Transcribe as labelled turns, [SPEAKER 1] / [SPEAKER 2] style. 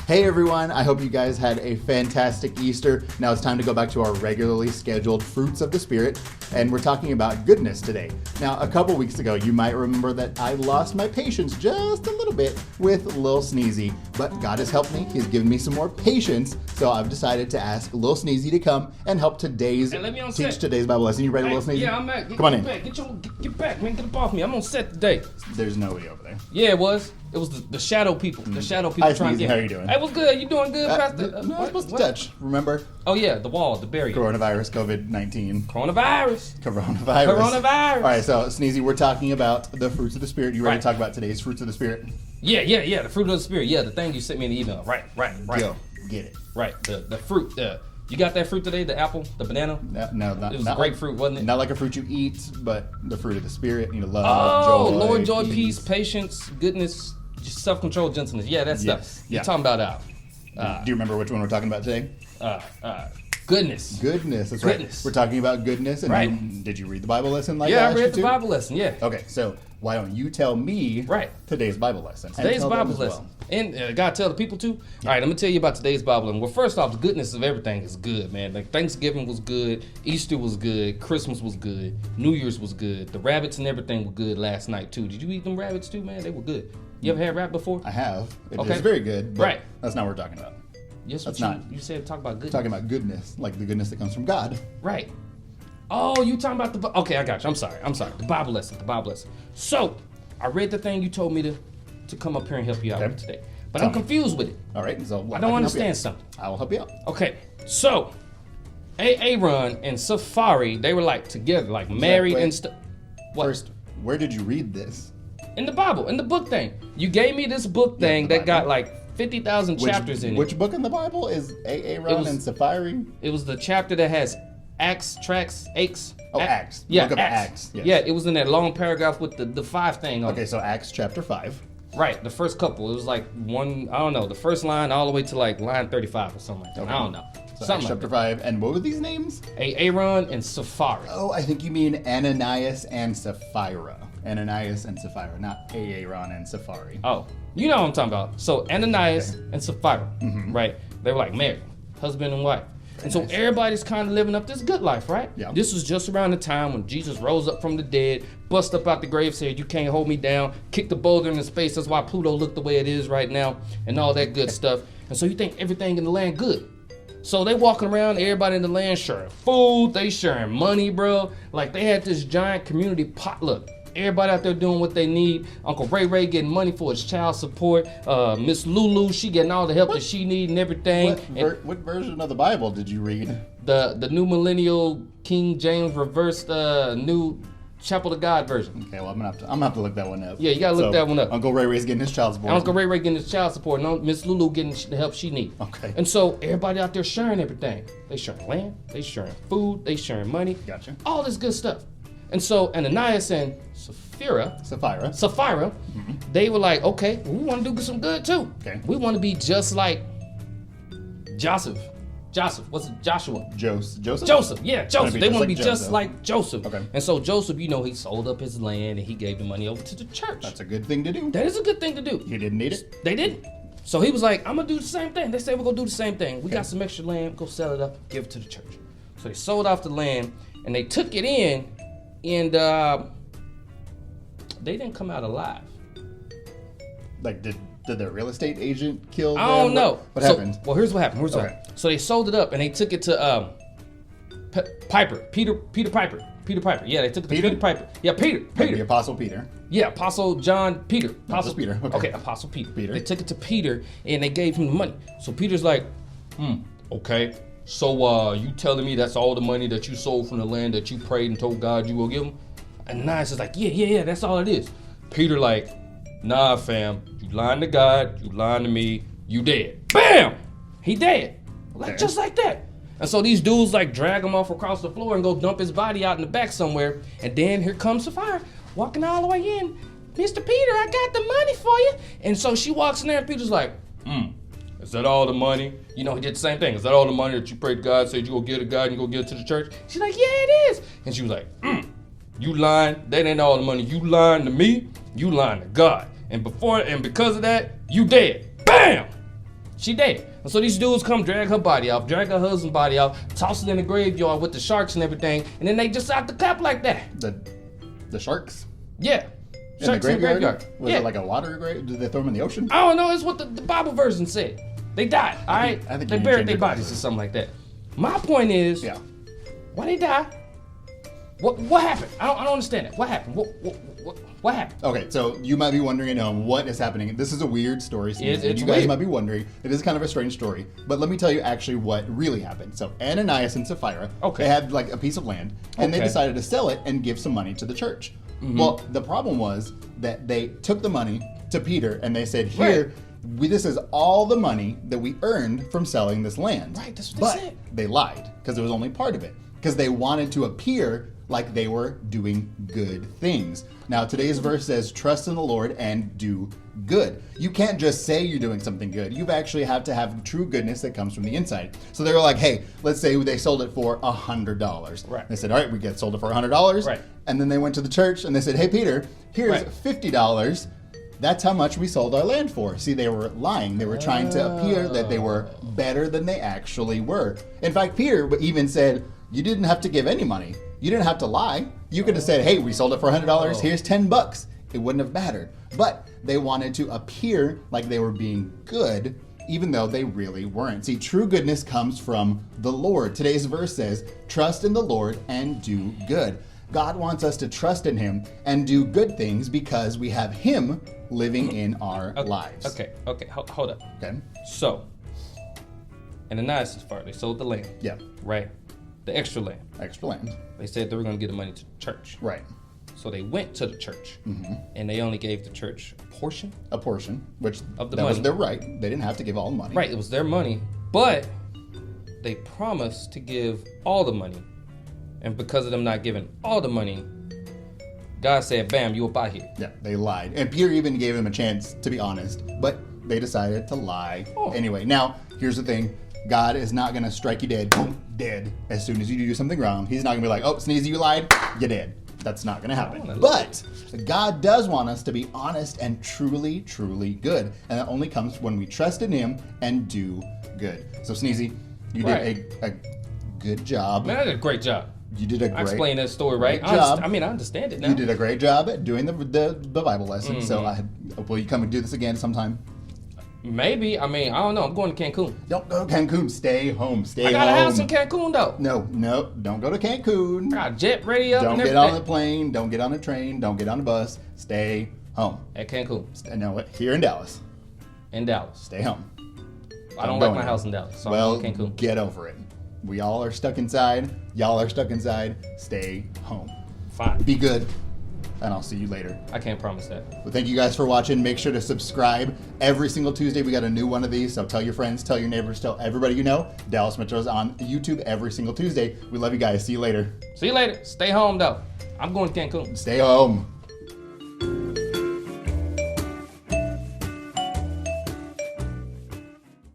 [SPEAKER 1] Hey everyone, I hope you guys had a fantastic Easter. Now it's time to go back to our regularly scheduled Fruits of the Spirit, and we're talking about goodness today. Now, a couple weeks ago, you might remember that I lost my patience just a little bit with Lil Sneezy, but God has helped me. He's given me some more patience, so I've decided to ask Lil Sneezy to come and help teach today's Bible lesson. You ready, Lil Sneezy?
[SPEAKER 2] Yeah, I'm at.
[SPEAKER 1] Come on in.
[SPEAKER 2] Get back, man. Get up off me. I'm on set today.
[SPEAKER 1] There's nobody over there.
[SPEAKER 2] Yeah, it was. It was the shadow people. The shadow people
[SPEAKER 1] Hi,
[SPEAKER 2] trying to
[SPEAKER 1] Sneezy.
[SPEAKER 2] get.
[SPEAKER 1] How are you doing?
[SPEAKER 2] Hey, what's good? You doing good, Pastor?
[SPEAKER 1] No, I'm supposed to touch. Remember?
[SPEAKER 2] Oh yeah, the wall, the barrier.
[SPEAKER 1] Coronavirus, COVID-19.
[SPEAKER 2] Coronavirus.
[SPEAKER 1] All right, so Sneezy, we're talking about the fruits of the Spirit. You ready to talk about today's fruits of the Spirit?
[SPEAKER 2] Yeah. The fruit of the Spirit. Yeah, the thing you sent me in the email. Right.
[SPEAKER 1] Go, get it.
[SPEAKER 2] Right. The fruit. You got that fruit today? The apple, the banana?
[SPEAKER 1] No,
[SPEAKER 2] It was
[SPEAKER 1] not
[SPEAKER 2] grapefruit, wasn't it?
[SPEAKER 1] Not like a fruit you eat, but the fruit of the Spirit. You know, love, joy,
[SPEAKER 2] Lord, joy, peace, patience, goodness, self-control, gentleness. Yeah, that stuff.
[SPEAKER 1] Yeah.
[SPEAKER 2] You're talking about
[SPEAKER 1] do you remember which one we're talking about today?
[SPEAKER 2] goodness.
[SPEAKER 1] Goodness. That's right.
[SPEAKER 2] Goodness.
[SPEAKER 1] We're talking about goodness. And
[SPEAKER 2] Right.
[SPEAKER 1] did you read the Bible lesson like
[SPEAKER 2] Yeah,
[SPEAKER 1] I
[SPEAKER 2] I read
[SPEAKER 1] asked
[SPEAKER 2] the
[SPEAKER 1] you to?
[SPEAKER 2] Bible lesson. Yeah.
[SPEAKER 1] Okay, so why don't you tell me today's Bible lesson? And
[SPEAKER 2] Today's
[SPEAKER 1] tell them
[SPEAKER 2] Bible
[SPEAKER 1] as
[SPEAKER 2] lesson.
[SPEAKER 1] well.
[SPEAKER 2] And God tell the people too? All right, I'm going to tell you about today's Bible lesson. Well, first off, the goodness of everything is good, man. Like Thanksgiving was good. Easter was good. Christmas was good. New Year's was good. The rabbits and everything were good last night too. Did you eat them rabbits too, man? They were good. You ever had rabbit before?
[SPEAKER 1] I have. It
[SPEAKER 2] Okay.
[SPEAKER 1] is very good, but
[SPEAKER 2] Right.
[SPEAKER 1] that's not what we're talking about.
[SPEAKER 2] Yes,
[SPEAKER 1] That's
[SPEAKER 2] what
[SPEAKER 1] not.
[SPEAKER 2] you said talk about goodness.
[SPEAKER 1] Talking about goodness, like the goodness that comes from God.
[SPEAKER 2] Right. Oh, you talking about the... Okay, I got you. I'm sorry. The Bible lesson. So, I read the thing you told me to come up here and help you out with today. But
[SPEAKER 1] Tell
[SPEAKER 2] I'm
[SPEAKER 1] me.
[SPEAKER 2] confused with it.
[SPEAKER 1] All right, so
[SPEAKER 2] I
[SPEAKER 1] can
[SPEAKER 2] don't
[SPEAKER 1] help you
[SPEAKER 2] understand
[SPEAKER 1] out.
[SPEAKER 2] something.
[SPEAKER 1] I will help you out.
[SPEAKER 2] Okay, so Aaron and Safari, they were like together, like married
[SPEAKER 1] wait.
[SPEAKER 2] and stuff. What?
[SPEAKER 1] First, where did you read this?
[SPEAKER 2] In the Bible, in the book thing. You gave me this book thing
[SPEAKER 1] the
[SPEAKER 2] that got
[SPEAKER 1] Bible.
[SPEAKER 2] like 50,000 chapters in it.
[SPEAKER 1] Which book in the Bible is Aaron and Safari?
[SPEAKER 2] It was the chapter that has Acts.
[SPEAKER 1] Oh, Acts.
[SPEAKER 2] Yeah,
[SPEAKER 1] Book of Acts. Yes.
[SPEAKER 2] Yeah, it was in that long paragraph with the 5 thing on
[SPEAKER 1] Okay,
[SPEAKER 2] it.
[SPEAKER 1] so Acts chapter 5.
[SPEAKER 2] Right, the first couple. It was like one, I don't know, the first line all the way to like line 35 or something like that.
[SPEAKER 1] Okay.
[SPEAKER 2] I don't know.
[SPEAKER 1] So
[SPEAKER 2] Something
[SPEAKER 1] Acts
[SPEAKER 2] like
[SPEAKER 1] chapter 5. And what were these names?
[SPEAKER 2] Aaron and Safari.
[SPEAKER 1] Oh, I think you mean Ananias and Sapphira. Ananias and Sapphira, not Aaron and Safari.
[SPEAKER 2] Oh, you know what I'm talking about. So Ananias and Sapphira, right? They were like married, husband and wife. And so everybody's kind of living up this good life, right?
[SPEAKER 1] Yeah.
[SPEAKER 2] This was just around the time when Jesus rose up from the dead, bust up out the grave, said, "You can't hold me down," kicked the boulder in his face. That's why Pluto looked the way it is right now, and all that good stuff. And so you think everything in the land good. So they walking around, everybody in the land sharing food, they sharing money, bro. Like they had this giant community potluck. Everybody out there doing what they need. Uncle Ray getting money for his child support. Miss Lulu, she getting all the help that she need and everything.
[SPEAKER 1] What version of the Bible did you read?
[SPEAKER 2] The new millennial King James reversed new Chapel of God version.
[SPEAKER 1] Okay, well I'm gonna have to look that one up.
[SPEAKER 2] Yeah, you gotta look that one up.
[SPEAKER 1] Uncle Ray's getting his child support.
[SPEAKER 2] Uncle Ray getting his child support, and Miss Lulu getting the help she need.
[SPEAKER 1] Okay.
[SPEAKER 2] And so everybody out there sharing everything. They sharing land, they sharing food, they sharing money.
[SPEAKER 1] Gotcha.
[SPEAKER 2] All this good stuff. And so Ananias and Sapphira, they were like, okay, we want to do some good too.
[SPEAKER 1] Okay.
[SPEAKER 2] We want to be just like Joseph. What's it? Joshua.
[SPEAKER 1] Joseph?
[SPEAKER 2] Yeah, Joseph. They want to be just
[SPEAKER 1] Joseph.
[SPEAKER 2] like Joseph.
[SPEAKER 1] Okay.
[SPEAKER 2] And so Joseph, he sold up his land and he gave the money over to the church.
[SPEAKER 1] That's a good thing to do.
[SPEAKER 2] That is a good thing to do.
[SPEAKER 1] He didn't need it.
[SPEAKER 2] They didn't. So he was like, I'm gonna do the same thing. They said we're gonna do the same thing. We got some extra land, go sell it up, give it to the church. So they sold off the land and they took it in, and they didn't come out alive.
[SPEAKER 1] Like did the real estate agent kill them?
[SPEAKER 2] I don't know.
[SPEAKER 1] What
[SPEAKER 2] So-
[SPEAKER 1] happened?
[SPEAKER 2] Well, here's what happened.
[SPEAKER 1] Okay.
[SPEAKER 2] So they sold it up and they took it to Peter Piper. Yeah, they took it to
[SPEAKER 1] Peter?
[SPEAKER 2] Peter Piper. Yeah, Peter.
[SPEAKER 1] The Apostle Peter.
[SPEAKER 2] Yeah, Apostle John Peter.
[SPEAKER 1] Not just Peter, okay.
[SPEAKER 2] Apostle Peter.
[SPEAKER 1] Peter.
[SPEAKER 2] They took it to Peter and they gave him the money. So Peter's like, okay. So you telling me that's all the money that you sold from the land that you prayed and told God you will give him? And Ananias is like, yeah, that's all it is. Peter like, nah, fam, you lying to God, you lying to me, you dead. Bam! He dead. Like just like that. And so these dudes like drag him off across the floor and go dump his body out in the back somewhere. And then here comes Sapphira walking all the way in. Mr. Peter, I got the money for you. And so she walks in there and Peter's like, is that all the money? He did the same thing. Is that all the money that you prayed to God, said you go give to God and you go give it to the church? She's like, yeah, it is. And she was like, you lying. That ain't all the money. You lying to me. You lying to God. And because of that, you dead. Bam! She dead. And so these dudes come drag her body off, drag her husband's body off, toss it in the graveyard with the sharks and everything, and then they just out the clap like that.
[SPEAKER 1] The sharks?
[SPEAKER 2] Yeah.
[SPEAKER 1] In the graveyard? Was
[SPEAKER 2] yeah.
[SPEAKER 1] it like a water grave? Did they throw them in the ocean?
[SPEAKER 2] I don't know. It's what the Bible version said. They died. All right.
[SPEAKER 1] I think
[SPEAKER 2] they
[SPEAKER 1] you
[SPEAKER 2] buried
[SPEAKER 1] changed
[SPEAKER 2] their
[SPEAKER 1] it.
[SPEAKER 2] bodies or something like that. My point is,
[SPEAKER 1] Yeah.
[SPEAKER 2] why they die? What happened? I don't understand that. What happened? What happened?
[SPEAKER 1] Okay, so you might be wondering at home what is happening. This is a weird story.
[SPEAKER 2] It's
[SPEAKER 1] you guys
[SPEAKER 2] weird.
[SPEAKER 1] might be wondering. It is kind of a strange story. But let me tell you actually what really happened. So Ananias and Sapphira,
[SPEAKER 2] Okay.
[SPEAKER 1] they had like a piece of land, and they
[SPEAKER 2] Okay.
[SPEAKER 1] decided to sell it and give some money to the church. Well, the problem was that they took the money to Peter and they said, here, this is all the money that we earned from selling this land.
[SPEAKER 2] Right, that's what
[SPEAKER 1] but
[SPEAKER 2] they said.
[SPEAKER 1] they lied because it was only part of it. Because they wanted to appear like they were doing good things. Now, today's verse says, trust in the Lord and do good. You can't just say you're doing something good. You actually have to have true goodness that comes from the inside. So they were like, hey, let's say they sold it for $100.
[SPEAKER 2] Right.
[SPEAKER 1] They said, all right, we get sold it for $100.
[SPEAKER 2] Right.
[SPEAKER 1] And then they went to the church and they said, hey, Peter, here's
[SPEAKER 2] Right.
[SPEAKER 1] $50. That's how much we sold our land for. See, they were lying. They were trying to appear that they were better than they actually were. In fact, Peter even said, you didn't have to give any money. You didn't have to lie. You could have said, hey, we sold it for $100. Here's $10. It wouldn't have mattered. But they wanted to appear like they were being good, even though they really weren't. See, true goodness comes from the Lord. Today's verse says, trust in the Lord and do good. God wants us to trust in him and do good things because we have him living in our lives.
[SPEAKER 2] Okay, hold up.
[SPEAKER 1] Okay.
[SPEAKER 2] So, Ananias' part, they sold the land,
[SPEAKER 1] Yeah.
[SPEAKER 2] right? The extra land.
[SPEAKER 1] Extra land.
[SPEAKER 2] They said they were going to give the money to the church.
[SPEAKER 1] Right.
[SPEAKER 2] So they went to the church, and they only gave the church a portion.
[SPEAKER 1] A portion, which
[SPEAKER 2] Of the
[SPEAKER 1] that was
[SPEAKER 2] money.
[SPEAKER 1] their right. They didn't have to give all the money.
[SPEAKER 2] Right, it was their money, but they promised to give all the money. And because of them not giving all the money, God said, bam, you up out here.
[SPEAKER 1] Yeah, they lied. And Peter even gave him a chance to be honest, but they decided to lie anyway. Now, here's the thing. God is not going to strike you dead, boom, dead, as soon as you do something wrong. He's not going to be like, oh, Sneezy, you lied, you're dead. That's not going to happen. But God does want us to be honest and truly, truly good. And that only comes when we trust in him and do good. So, Sneezy, you did a good job.
[SPEAKER 2] Man, I did a great job.
[SPEAKER 1] You did a great
[SPEAKER 2] I explained that story, right?
[SPEAKER 1] great job.
[SPEAKER 2] I understand it now.
[SPEAKER 1] You did a great job at doing the Bible lesson. So, will you come and do this again sometime?
[SPEAKER 2] Maybe. I don't know. I'm going to Cancun.
[SPEAKER 1] Don't go to Cancun. Stay home. Stay
[SPEAKER 2] I got
[SPEAKER 1] home.
[SPEAKER 2] a house in Cancun, though.
[SPEAKER 1] No, don't go to Cancun.
[SPEAKER 2] I got jet ready up
[SPEAKER 1] Don't
[SPEAKER 2] and
[SPEAKER 1] get
[SPEAKER 2] everything.
[SPEAKER 1] on the plane. Don't get on a train. Don't get on a bus. Stay home.
[SPEAKER 2] At Cancun.
[SPEAKER 1] No, here in Dallas.
[SPEAKER 2] In Dallas.
[SPEAKER 1] Stay home.
[SPEAKER 2] I don't
[SPEAKER 1] go
[SPEAKER 2] like my
[SPEAKER 1] anywhere.
[SPEAKER 2] house in Dallas, so
[SPEAKER 1] Well,
[SPEAKER 2] I'm going to Cancun.
[SPEAKER 1] get over it. We all are stuck inside. Y'all are stuck inside. Stay home.
[SPEAKER 2] Fine.
[SPEAKER 1] Be good. And I'll see you later.
[SPEAKER 2] I can't promise that.
[SPEAKER 1] Well, thank you guys for watching. Make sure to subscribe. Every single Tuesday, we got a new one of these. So tell your friends, tell your neighbors, tell everybody you know. Dallas Metro's on YouTube every single Tuesday. We love you guys. See you later.
[SPEAKER 2] See you later. Stay home, though. I'm going to Cancun.
[SPEAKER 1] Stay home.